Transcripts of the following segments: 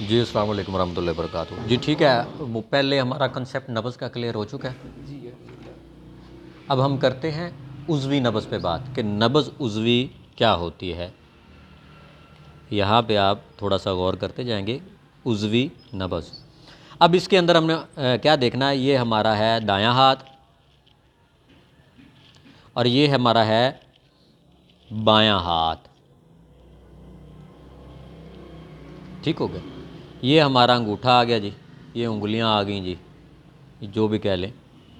जी अस्सलाम वालेकुम रहमतुल्लाहि व बरकातुहू। जी ठीक है, वो पहले हमारा कंसेप्ट नब्ज़ का क्लियर हो चुका है। जी अल्हम्दुलिल्लाह। अब हम करते हैं उज़वी नब्ज़ पे बात कि नब्ज़ उज़वी क्या होती है। यहाँ पे आप थोड़ा सा गौर करते जाएंगे। उज़वी नब्ज़, अब इसके अंदर हमने क्या देखना है। ये हमारा है दायां हाथ और ये हमारा है बायां हाथ। ठीक हो गया। ये हमारा अंगूठा आ गया जी, ये उंगलियां आ गई जी, जो भी कह लें।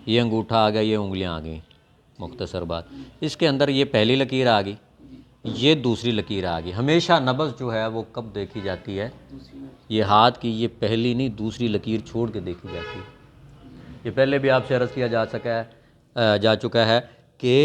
ये अंगूठा आ गया, ये उंगलियां आ गई। ठीक मुख्तसर बात, है। इसके अंदर ये पहली लकीर आ गई, जी ये दूसरी लकीर आ गई। हमेशा नब्ज़ जो है वो कब देखी जाती है, दूसरी नब्ज। ये हाथ की ये पहली नहीं दूसरी लकीर छोड़ के देखी जाती है। ये पहले भी आपसे अर्ज़ किया जा चुका है कि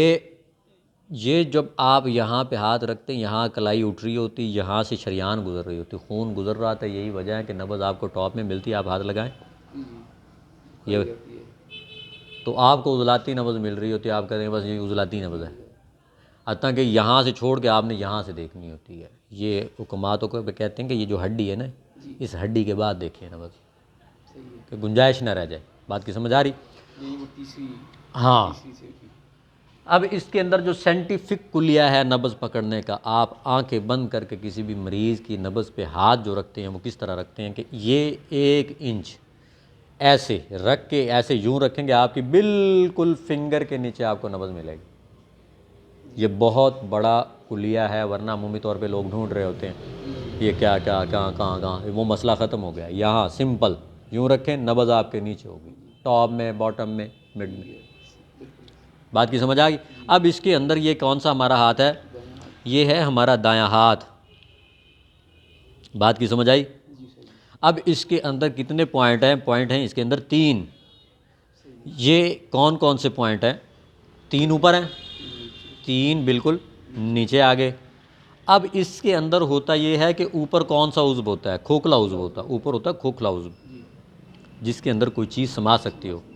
ये जब आप यहाँ पे हाथ रखते हैं, यहाँ कलाई उठ रही होती, यहाँ से शरियान गुजर रही होती, खून गुजर रहा था। यही वजह है कि नब्ज़ आपको टॉप में मिलती है। आप हाथ लगाएं, जी ये पकड़ी जाती है। तो आपको उजलाती नब्ज़ मिल रही होती है। आप कहते हैं बस ये उजलाती नब्ज़ है, हत्ता कि यहाँ से छोड़ के आपने यहाँ से देखनी होती है। ये हुक्मातों को कहते हैं कि ये जो हड्डी है ना, जी इस हड्डी के बाद देखिए नब्ज़, सही है। कि गुंजाइश ना रह जाए। बात की समझ आ रही? यही वो तीसरी हाँ। तीसरी से थी। अब इसके अंदर जो साइंटिफिक कुलिया है नब्ज़ पकड़ने का, आप आंखें बंद करके किसी भी मरीज़ की नब्ज़ पे हाथ जो रखते हैं वो किस तरह रखते हैं कि ये 1 इंच ऐसे रख के, ऐसे यूं रखेंगे, आपकी बिल्कुल फिंगर के नीचे आपको नब्ज़ मिलेगी। ये बहुत बड़ा कुलिया है, वरना अमूमी तौर पे लोग ढूंढ रहे होते हैं ये क्या क्या कहाँ कहाँ कहाँ, वो मसला ख़त्म हो गया। यहाँ सिंपल यूं रखें, नब्ज़ आपके नीचे होगी, टॉप में, बॉटम में, मिड में। बिल्कुल बात की समझ आ गई? अब इसके अंदर ये कौन सा हमारा हाथ है? दायां हाथ। ये है हमारा दायां हाथ। बात की समझ आई? जी सही है। अब इसके अंदर कितने पॉइंट हैं? पॉइंट हैं इसके अंदर 3। सही है। ये कौन कौन से पॉइंट हैं? 3 ऊपर हैं, तीन नीचे। 3 बिल्कुल नीचे। नीचे आ गए। अब इसके अंदर होता ये है कि ऊपर कौन सा उज़्व होता है? खोखला उज़्व होता है। ऊपर होता है खोखला उज़्व, जी जिसके अंदर कोई चीज़ समा सकती हो, जी।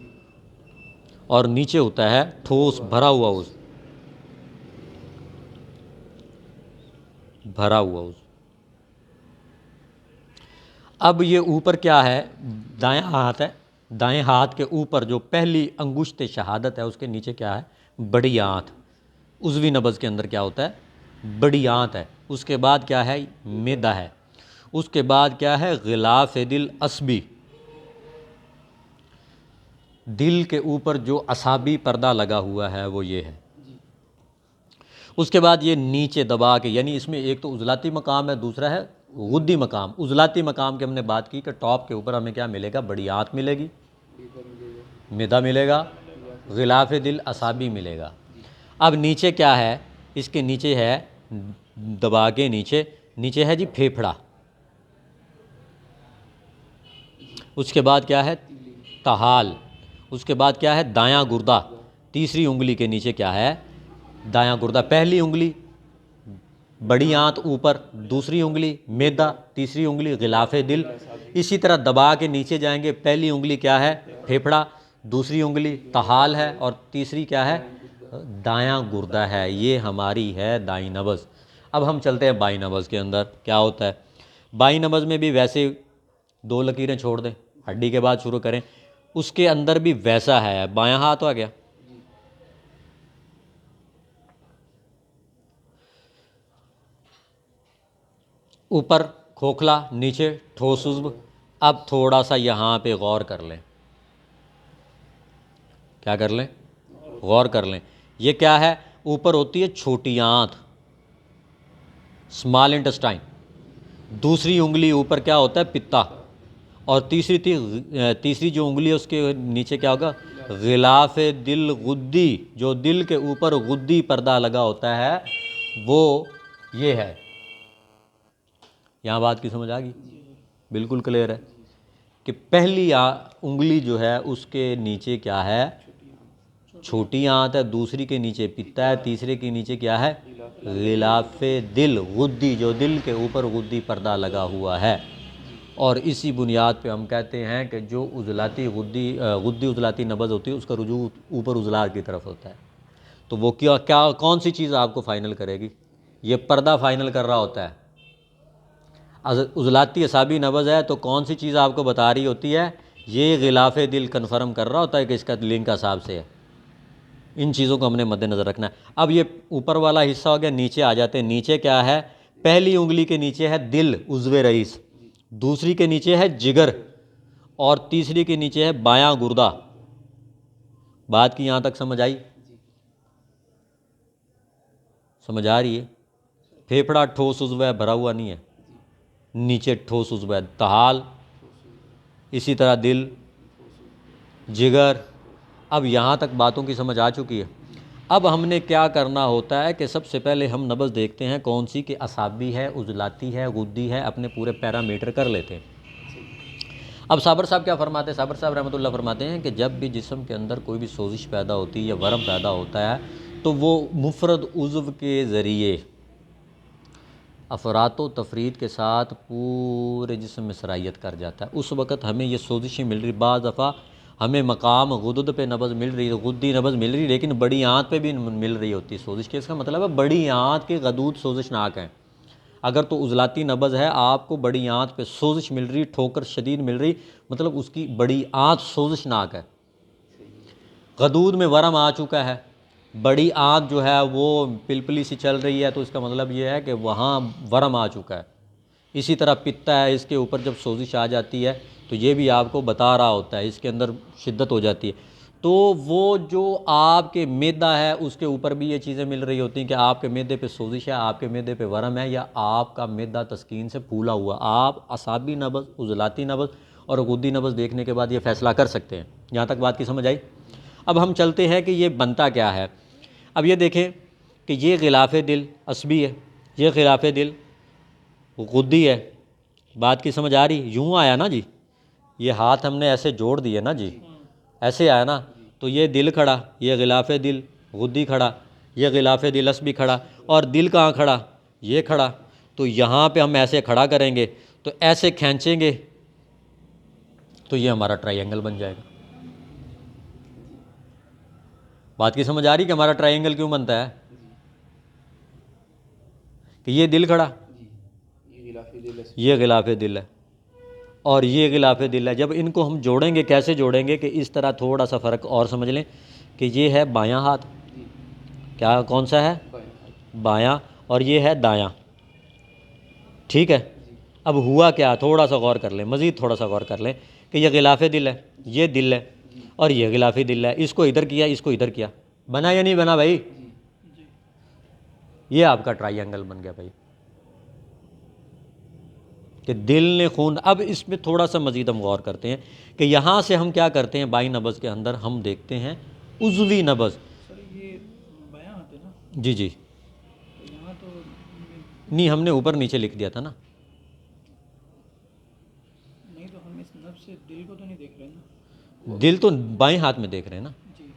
और नीचे होता है ठोस भरा हुआ उज़्व, भरा हुआ उज़्व। अब ये ऊपर क्या है? दायां हाथ है। दाएं हाथ के ऊपर जो पहली अंगुश्त शहादत है, उसके नीचे क्या है? बड़ी आंत। उज़वी नब्ज़ के अंदर क्या होता है? बड़ी आंत है। उसके बाद क्या है? मैदा है। उसके बाद क्या है? गिलाफ दिल असबी, दिल के ऊपर जो असाबी पर्दा लगा हुआ है वो ये है। जी उसके बाद ये नीचे दबा के, यानी इसमें एक तो उजलाती मकाम है, दूसरा है गुद्दी मकाम। उजलाती मकाम की हमने बात की कि टॉप के ऊपर हमें क्या मिलेगा? बड़ी आंत मिलेगी, बेहतर मिलेगा। मैदा मिलेगा, गिलाफ दिल गिलाफ दिल असाबी असबी। मिलेगा। जी अब नीचे क्या है? इसके नीचे है, दबा के नीचे, नीचे है जी फेफड़ा। जी। उसके बाद क्या है? तीली। तहाल। उसके बाद क्या है? दायां गुर्दा। गुर्दा। तीसरी उंगली के नीचे क्या है? दायां गुर्दा। पहली उंगली बड़ी आंत ऊपर, दूसरी उंगली मैदा, तीसरी उंगली गिलाफे दिल। दिल असाबी। इसी तरह दबा के नीचे जाएंगे। पहली उंगली क्या है? फेफड़ा, दूसरी उंगली तहाल है, और तीसरी क्या है? दायां गुर्दा। दायां गुर्दा है। ये हमारी है दाई नब्ज़। अब हम चलते हैं बाई नब्ज़ के अंदर क्या होता है। बाई नब्ज़ में भी वैसे 2 लकीरें छोड़ दें, हड्डी के बाद शुरू करें। उसके अंदर भी वैसा है। बायां हाथ आ गया, जी ऊपर खोखला, नीचे ठोस उज़्व। गया। अब थोड़ा सा यहाँ पे गौर कर लें। क्या कर लें? गौर कर लें। ये क्या है? ऊपर होती है छोटी आंत, स्मॉल इंटेस्टाइन। दूसरी उंगली ऊपर क्या होता है? पित्ता। पिता। और तीसरी जो उंगली है उसके नीचे क्या होगा? गिलाफ। गिलाफ दिल गुद्दी। जो दिल के ऊपर गुद्दी पर्दा लगा होता है वो ये है। यहाँ बात की समझ आ गई? जी बिल्कुल क्लियर है जी। कि पहली उंगली जो है उसके नीचे क्या है? छोटी आंत। छोटी आंत है। दूसरी के नीचे पित्ता है। तीसरे के नीचे क्या है? गिलाफ दिल। गिलाफे दिल गुद्दी, जो दिल के ऊपर गुद्दी पर्दा लगा हुआ है। जी और इसी बुनियाद पे हम कहते हैं कि जो उजलाती गुद्दी उजलाती नब्ज़ होती है उसका रुजू ऊपर उजलात की तरफ होता है। तो वो क्या क्या कौन सी चीज़ आपको फ़ाइनल करेगी? ये पर्दा फ़ाइनल कर रहा होता है। उजलाती असाबी नब्ज़ है तो कौन सी चीज़ आपको बता रही होती है, ये गिलाफ दिल कन्फर्म कर रहा होता है कि इसका लिंक असाब से है। इन चीज़ों को हमने मद्देनज़र रखना है। अब ये ऊपर वाला हिस्सा हो गया, नीचे आ जाते हैं। नीचे क्या है, पहली उंगली के नीचे है दिल उज़्वे रईस, दूसरी के नीचे है जिगर और तीसरी के नीचे है बायां गुर्दा। बात की यहाँ तक समझ आई? समझ आ रही है? फेफड़ा ठोस उज़्व है, भरा हुआ नहीं है, नीचे ठोस उज़्व है, तहाल, इसी तरह दिल, जिगर। अब यहाँ तक बातों की समझ आ चुकी है। अब हमने क्या करना होता है कि सबसे पहले हम नब्ज़ देखते हैं कौन सी कि असाबी है, उजलाती है, गुद्दी है, अपने पूरे पैरामीटर कर लेते हैं। अब साबर साहब क्या फरमाते हैं, साबर साहब रहमतुल्लाह फरमाते हैं कि जब भी जिस्म के अंदर कोई भी सोजिश पैदा होती है या वरम पैदा होता है तो वो मुफरद उज़्व के ज़रिए अफरातो तफरीद के साथ पूरे जिस्म में सरायत कर जाता है। उस वक़्त हमें ये सोजिशें मिल रही, बाज़ दफ़ा हमें मकाम गुदद पे नब्ज़ मिल रही है, गुद्दी नब्ज़ मिल रही, लेकिन बड़ी आंत पे भी मिल रही होती है सोजिश के। इसका मतलब है बड़ी आंत के गदूद सोजिशनाक हैं। अगर तो उजलाती नब्ज़ है, आपको बड़ी आंत पे सोजिश मिल रही, ठोकर शदीद मिल रही, मतलब उसकी बड़ी आंत सोजिशनाक है। गदूद में वरम आ चुका है, बड़ी आंत जो है वो पिलपली सी चल रही है, तो इसका मतलब ये है कि वहाँ वरम आ चुका है। इसी तरह पित्ता है, इसके ऊपर जब सोजिश आ जाती है तो ये भी आपको बता रहा होता है, इसके अंदर शिद्दत हो जाती है। तो वो जो आपके मैदा है उसके ऊपर भी ये चीज़ें मिल रही होती हैं कि आपके मैदे पे सोजिश है, आपके मैदे पे वरम है, या आपका मैदा तस्कीन से फूला हुआ। आप असाबी नब्ज़, उजलाती नब्ज़ और गुद्दी नब्ज़ देखने के बाद ये फ़ैसला कर सकते हैं। यहाँ तक बात की समझ आई? अब हम चलते हैं कि ये बनता क्या है। अब ये देखें कि ये गिलाफ़ दिल असबी है, ये गिलाफ़ दिल गुद्दी है। बात की समझ आ रही? यूँ आया ना जी, ये हाथ हमने ऐसे जोड़ दिए ना जी, ऐसे आया ना, तो ये दिल खड़ा, ये गिलाफ़ दिल गुद्दी खड़ा, ये गिलाफ़ दिल असबी खड़ा, और दिल कहाँ खड़ा, ये खड़ा। तो यहाँ पे हम ऐसे खड़ा करेंगे तो ऐसे खींचेंगे तो ये हमारा ट्रायंगल बन जाएगा। बात की समझ आ रही कि हमारा ट्रायंगल क्यों बनता है? कि ये दिल खड़ा, ये गिलाफ़ दिल है और ये गिलाफ़ दिल है। जब इनको हम जोड़ेंगे, कैसे जोड़ेंगे कि इस तरह थोड़ा सा फ़र्क और समझ लें कि ये है बायां हाथ, क्या कौन सा है, बायां, और ये है दायां। ठीक है, अब हुआ क्या, थोड़ा सा गौर कर लें, मज़ीद थोड़ा सा गौर कर लें कि ये गिलाफ़ दिल है, ये दिल है और ये गिलाफ़ दिल है। इसको इधर किया, इसको इधर किया, बना या नहीं बना भाई? ये आपका ट्रायंगल बन गया भाई, कि दिल ने खून। अब इसमें थोड़ा सा मज़ीद हम गौर करते हैं कि यहाँ से हम क्या करते हैं, बाई नब्ज़ के अंदर हम देखते हैं उज़वी नब्ज़। सर ये बयां आते ना? जी जी, तो यहाँ तो नहीं, हमने ऊपर नीचे लिख दिया था ना। नहीं, तो हम इस नब्ज़ से दिल को तो नहीं देख रहे ना? दिल तो बाएं हाथ में देख रहे हैं ना, जी,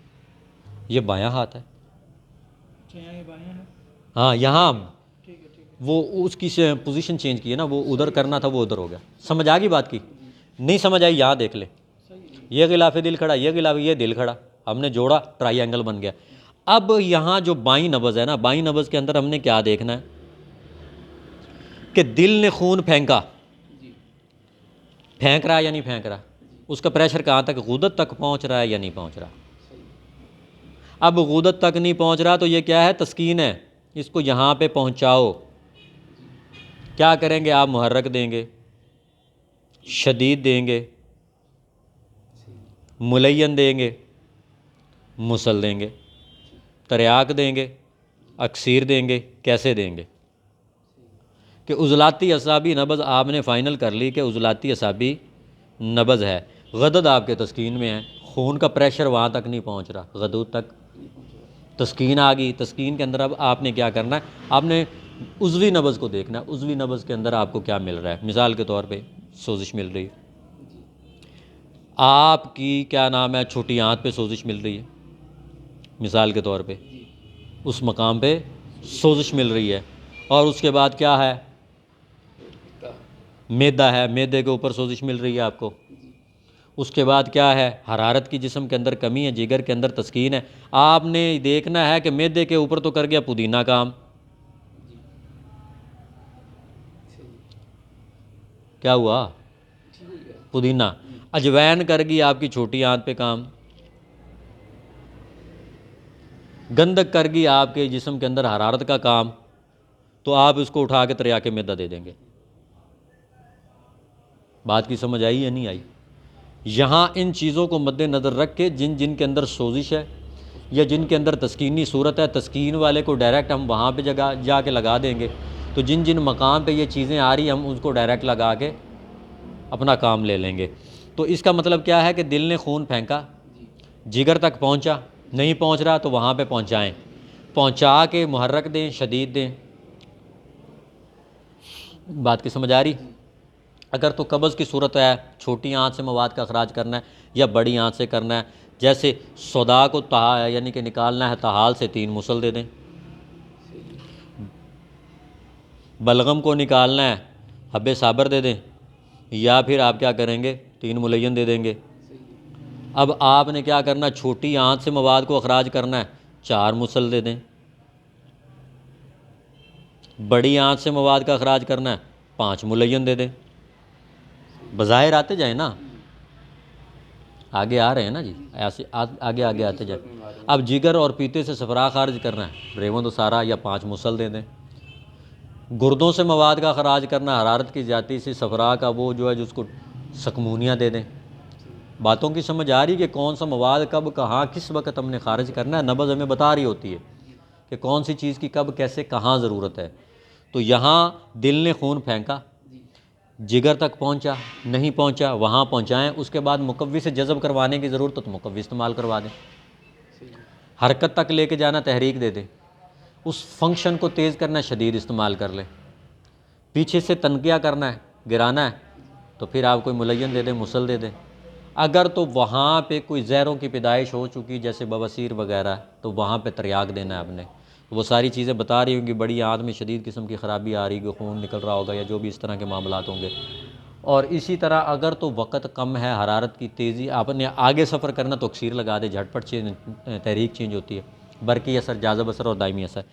ये बायां हाथ है। अच्छा यहाँ ये बायां है। हाँ, यहाँ ठीक है, ठीक है। वो उसकी पोजीशन चेंज की है ना, वो उधर करना था, वो उधर हो गया। समझ आ गई बात की? नहीं समझ आई, यहाँ देख ले, सही है। ये गिलाफ़ दिल खड़ा, ये गिलाफ़, ये दिल खड़ा, हमने जोड़ा, ट्रायंगल बन गया। अब यहाँ जो बाई नब्ज़ है ना, बाई नब्ज़ के अंदर हमने क्या देखना है कि दिल ने खून फेंका, जी, फेंक रहा है या नहीं फेंक रहा, उसका प्रेशर कहाँ तक, गुदत तक पहुँच रहा है या नहीं पहुँच रहा। सही। अब गुदत तक नहीं पहुँच रहा तो ये क्या है, तस्कीन है, इसको यहाँ पे पहुँचाओ। क्या करेंगे आप, मुहर्रक देंगे, शदीद देंगे, मुलय्यन देंगे, मुसल देंगे, तरियाक देंगे, अक्सीर देंगे। कैसे देंगे कि उजलाती असाबी नब्ज़ आपने फ़ाइनल कर ली कि उजलाती असाबी नब्ज़ है, गदद आपके तस्कीन में है, खून का प्रेशर वहाँ तक नहीं पहुँच रहा, गदूद तक तस्कीन आ गई। तस्कीन के अंदर अब आपने क्या करना है, आपने उज़वी नब्ज़ को देखना है। उज़वी नब्ज़ के अंदर आपको क्या मिल रहा है, मिसाल के तौर पे सोजिश मिल रही है, आपकी क्या नाम है, छोटी आंत पे सोजिश मिल रही है, मिसाल के तौर पे उस मकाम पे सोजिश मिल रही है, और उसके बाद क्या है, मैदा है, मैदे के ऊपर सोजिश मिल रही है आपको। उसके बाद क्या है, हरारत की जिस्म के अंदर कमी है, जिगर के अंदर तस्कीन है। आपने देखना है कि मैदे के ऊपर तो कर गया पुदीना काम, क्या हुआ? पुदीना। अजवैन कर गई आपकी छोटी आंत पे काम। गंधक कर गई आपके जिस्म के अंदर हरारत का काम, तो आप उसको उठा के तरिया के मैदा दे देंगे। बात की समझ आई या नहीं आई? यहाँ इन चीज़ों को मद्देनज़र रख के जिन जिन के अंदर सोजिश है या जिनके अंदर तस्कीनी सूरत है, तस्कीन वाले को डायरेक्ट हम वहाँ पे जगह जाके लगा देंगे। तो जिन जिन मकाम पे ये चीज़ें आ रही हम उसको डायरेक्ट लगा के अपना काम ले लेंगे। तो इसका मतलब क्या है कि दिल ने खून फेंका, जिगर तक पहुँचा, नहीं पहुँच रहा तो वहाँ पे पहुँचाएँ, पहुँचा के मुहर्रक दें, शदीद दें। बात की समझ आ रही? अगर तो कब्ज़ की सूरत है, छोटी आंत से मवाद का अखराज करना है या बड़ी आंत से करना है, जैसे सौदा को यानी कि निकालना है तहाल से 3 मुसल दे दें। बलगम को निकालना है हब्बे साबर दे दें, या फिर आप क्या करेंगे 3 मुलय्यन दे देंगे। अब आपने क्या करना, छोटी आंत से मवाद को अखराज करना है 4 मुसल दे दें। बड़ी आंत से मवाद का अखराज करना है 5 मुलय्यन दे दें। बज़ाहिर आते जाए ना, आगे आ रहे हैं ना जी, ऐसे आगे आगे आते जाए। अब जिगर और पीते से सफरा खारिज करना है, रेवंद सारा या 5 मुसल दे दें। गुर्दों से मवाद का खराज करना, हरारत की जाती से सफरा का वो जो है जिसको सकमूनियाँ दे दें। बातों की समझ आ रही कि कौन सा मवाद कब कहाँ किस वक्त हमने खारिज करना है। नब्ज़ हमें बता रही होती है कि कौन सी चीज़ की कब कैसे कहाँ ज़रूरत है। तो यहाँ दिल ने खून फेंका, जिगर तक पहुँचा, नहीं पहुँचा वहाँ पहुँचाएँ। उसके बाद मुकव्वी से जज़ब करवाने की ज़रूरत हो तो मुकव्वी इस्तेमाल करवा दें। हरकत तक लेके जाना, तहरीक दे दें। उस फंक्शन को तेज़ करना है, शदीद इस्तेमाल कर लें। पीछे से तनकिया करना है, गिराना है, तो फिर आप कोई मुलय्यन दे दें, मुसल दे दें। अगर तो वहाँ पे कोई ज़हरों की पैदाइश हो चुकी जैसे बवासीर वगैरह, तो वहाँ पे तरियाक देना है आपने। वो सारी चीज़ें बता रही होंगी, बड़ी आंत में शदीद किस्म की ख़राबी आ रही है, खून निकल रहा होगा या जो भी इस तरह के मामलात होंगे। और इसी तरह अगर तो वक़्त कम है, हरारत की तेज़ी, आपने आगे सफ़र करना तो अक्सीर लगा दे, झटपट तहरीक चेंज होती है, बरकी असर, जाज़ब असर और दायमी असर।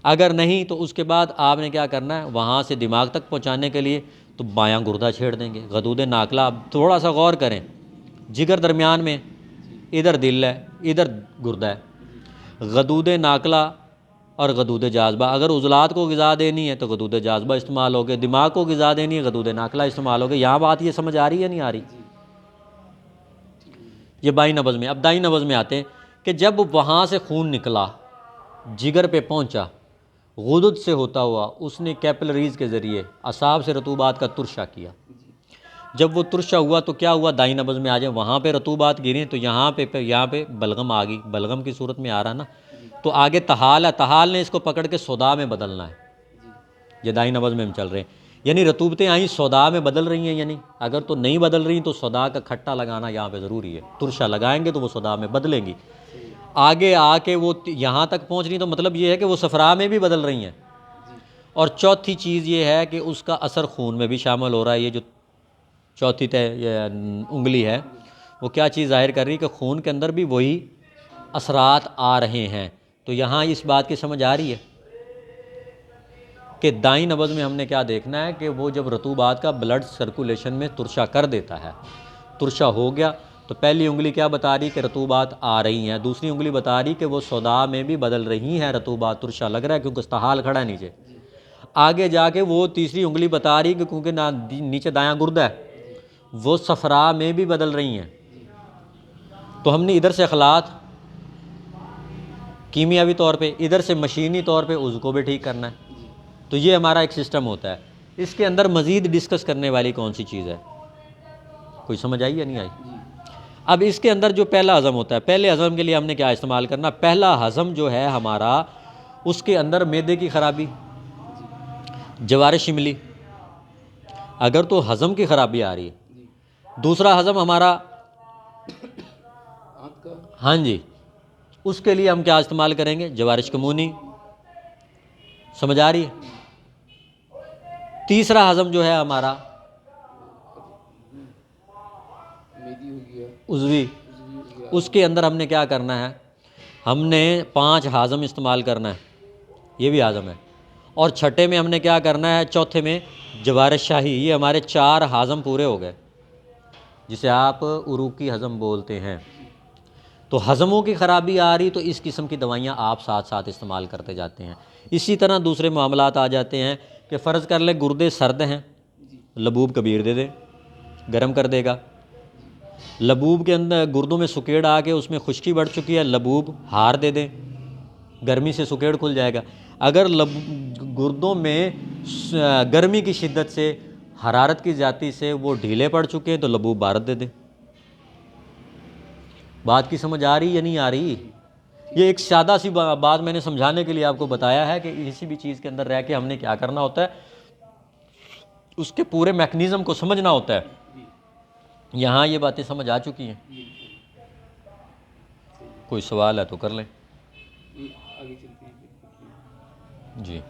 अगर नहीं तो उसके बाद आपने क्या करना है, वहाँ से दिमाग तक पहुँचाने के लिए तो बायां गुर्दा छेड़ देंगे, गदूद नाकला। अब थोड़ा सा गौर करें, जिगर दरमियान में, इधर दिल है, इधर गुर्दा है। गदूद नाकला और गदूद जाज़बा, अगर उज़लात को ग़िज़ा देनी है तो गदूद जाज़बा इस्तेमाल हो गए, दिमाग को ग़िज़ा देनी है गदूद नाकला इस्तेमाल हो गए। यहाँ बात ये समझ आ रही है नहीं आ रही? ये बाई नब्ज़ में। अब दाई नब्ज़ में आते हैं कि जब वहाँ से खून निकला, जिगर पे पहुँचा, गुदुद से होता हुआ उसने कैपिलरीज़ के ज़रिए असाब से रतूबात का तुरशा किया। जब वो तुरशा हुआ तो क्या हुआ, दाई नब्ज़ में आ जाए, वहाँ पे रतूबात गिरी तो यहाँ पे बलगम आ गई, बलगम की सूरत में आ रहा ना। तो आगे तहाल है, तहाल ने इसको पकड़ के सौदा में बदलना है। ये दाई नब्ज़ में हम चल रहे हैं, यानी रतूबतें आई सौदा में बदल रही हैं। यानी अगर तो नहीं बदल रही तो सौदा का खट्टा लगाना यहाँ पे ज़रूरी है। तुरशा लगाएंगे तो वो सौदा में बदलेंगी। आगे आके वो यहाँ तक पहुँच रही तो मतलब ये है कि वो सफरा में भी बदल रही हैं। और चौथी चीज़ ये है कि उसका असर खून में भी शामिल हो रहा है। ये जो चौथी उंगली है वो क्या चीज़ ज़ाहिर कर रही है कि खून के अंदर भी वही असरात आ रहे हैं। तो यहाँ इस बात की समझ आ रही है कि दाई नब्ज़ में हमने क्या देखना है कि वो जब रतूबात का ब्लड सर्कुलेशन में तुरशा कर देता है, तुरशा हो गया तो पहली उंगली क्या बता रही कि रतूबात आ रही हैं, दूसरी उंगली बता रही कि वो सौदा में भी बदल रही हैं रतूबात, तुरशा लग रहा है क्योंकि इस्तेहाल खड़ा है नीचे। आगे जाके वो तीसरी उंगली बता रही कि क्योंकि नीचे दायां गुर्दा है, वो सफरा में भी बदल रही हैं। तो हमने इधर से अखलात कीमियावी तौर पे, इधर से मशीनी तौर पे उसको भी ठीक करना है। तो ये हमारा एक सिस्टम होता है। इसके अंदर मज़ीद डिस्कस करने वाली कौन सी चीज़ है, कोई समझ आई या नहीं आई? अब इसके अंदर जो पहला हज़म होता है, पहले हज़म के लिए हमने क्या इस्तेमाल करना, पहला हज़म जो है हमारा, उसके अंदर मैदे की ख़राबी, जवार शिमली, अगर तो हज़म की ख़राबी आ रही है। दूसरा हज़म हमारा हाँ जी, उसके लिए हम क्या इस्तेमाल करेंगे, जवारिश कमूनी। समझ आ रही है? तीसरा हज़म जो है हमारा उज़वी, उसके अंदर हमने क्या करना है, हमने 5 हाज़म इस्तेमाल करना है, ये भी हाज़म है। और छठे में हमने क्या करना है, चौथे में जवार शाही। ये हमारे 4 हाज़म पूरे हो गए, जिसे आप उरूकी हज़म बोलते हैं। तो हज़मों की ख़राबी आ रही तो इस किस्म की दवाइयाँ आप साथ साथ इस्तेमाल करते जाते हैं। इसी तरह दूसरे मामलात आ जाते हैं कि फ़र्ज़ कर ले गुर्दे सर्द हैं, लबूब कबीर दे दे, गर्म कर देगा। लबूब के अंदर गुर्दों में सुकेड़ आके उसमें खुश्की बढ़ चुकी है, लबूब हार दे दें, गर्मी से सुकेड़ खुल जाएगा। अगर गुर्दों में गर्मी की शिद्दत से, हरारत की ज़्यादती से वो ढीले पड़ चुके हैं तो लबूब बारद दे दें। बात की समझ आ रही या नहीं आ रही? ये एक सादा सी बात मैंने समझाने के लिए आपको बताया है कि किसी भी चीज़ के अंदर रह के हमने क्या करना होता है, उसके पूरे मैकेनिज़्म को समझना होता है। यहाँ ये बातें समझ आ चुकी हैं। कोई सवाल है तो कर लें। आगे चलते हैं। जी।